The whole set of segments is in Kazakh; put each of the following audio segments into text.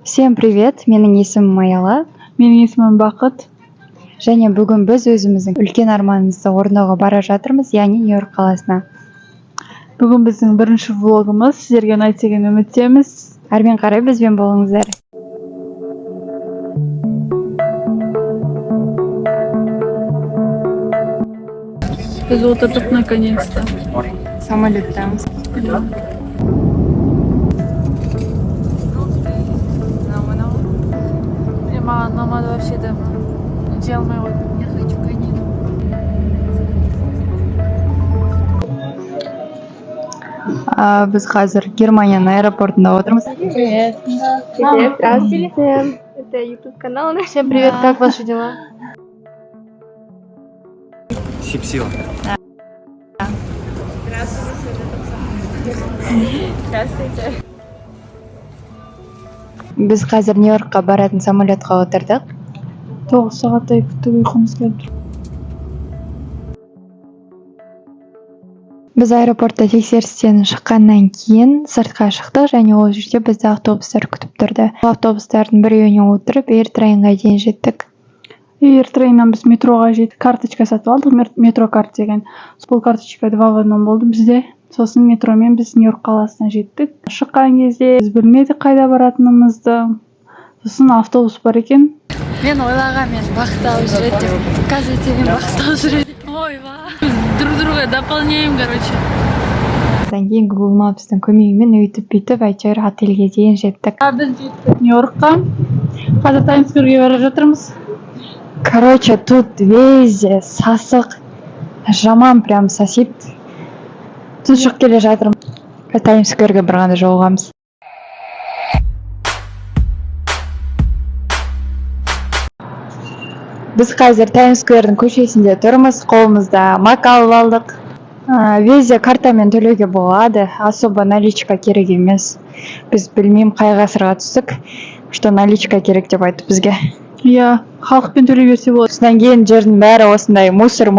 Всем привет, менің есімім Маяла. Менің есімім Бақыт. Және бүгін біз өзіміздің үлкен арманымызды орындауға бара жатырмыз, яғни Нью-Йорк қаласына. Бүгін біздің бірінші влогымыз. Сіздерге ұнайды деген үміттеміз. Әрмен қарай бізбен болыңыздар. Біз отырдық наконец-то. Самолеттамыз. Маған ұнамады вообще да. Жей алмай қойдым. Я хочу конину. Біз қазір Германияның аэропортында отырмыз. Привет. Привет, здравствуйте. Это YouTube канал. Всем привет, как ваши дела? Сипсила. Здравствуйте. Біз қазір Нью-Йоркқа баратын самолетқа отырдық. 9 сағаттай күттік, ұйқымыз келіп тұр. Біз аэропортта тексерістен шыққаннан кейін сыртқа шықтық, және ол жерде бізді автобустар күтіп тұрды. Автобустардың біреуіне отырып, AirTrainға дейін жеттік. AirTrainнан біз метроға жеттік, карточка сатып алдық, метро карт деген. Бұл карточка 2 в 1 болды бізде. Сосын метромен біз Нью-Йорк қаласына жеттік. Шыққан кезде біз білмедік қайда баратынымызды. Сосын автобус бар екен. Мен ойлаған, мен бақыт алып жүреді деп. Оказывается, мен бақыт алып жүреді. Ойба. Друг друга дополняем, короче. Содан кейін Google Maps'тың көмегімен өйтіп-бүйтіп әйтеуір отельге дейін жеттік. Біз жеттік Нью-Йоркқа. Қазір Таймс-скверге бара жатырмыз. Короче, тут везде сасық, жаман прям сосит. Тұншық келе жатырмыз. Таймс-скверге барғанда жолығамыз. Біз қазір Таймс-сквердің көшесінде тұрмыз, қолымызда мак алып алдық. Везде картамен төлеуге болады, особо наличка керек емес. Біз білмеймін қай ғасырға түстік, что наличка керек деп айтты бізге. Иә, халықпен төлей берсе болады. Содан кейін жердің бәрі осындай мусор.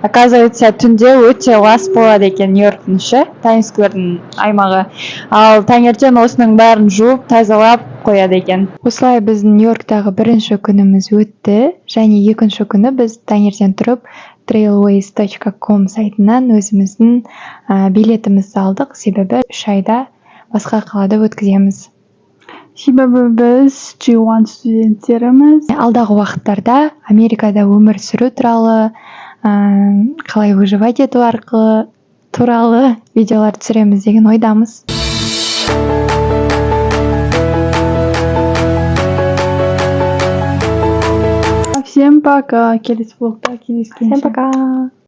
Оказывается, түнде өте лас болады екен Нью-Йорктің іші, Таймс-сквердің аймағы. Ал таңертең осының бәрін жуып, тазалап қояды екен. Осылай біздің Нью-Йорктағы бірінші күніміз өтті, және екінші күні біз таңертең тұрып trailways.com сайтынан өзіміздің билетімізді алдық, себебі 3 айда басқа қалада өткіземіз. Себебі біз G1 студенттеріміз. Алдағы уақыттарда Америкада өмір сүру туралы, қалай выживать ету арқылы туралы видеолар түсіреміз деген ойдамыз. Всем пока. Келесі влогта кездескенше. Всем пока.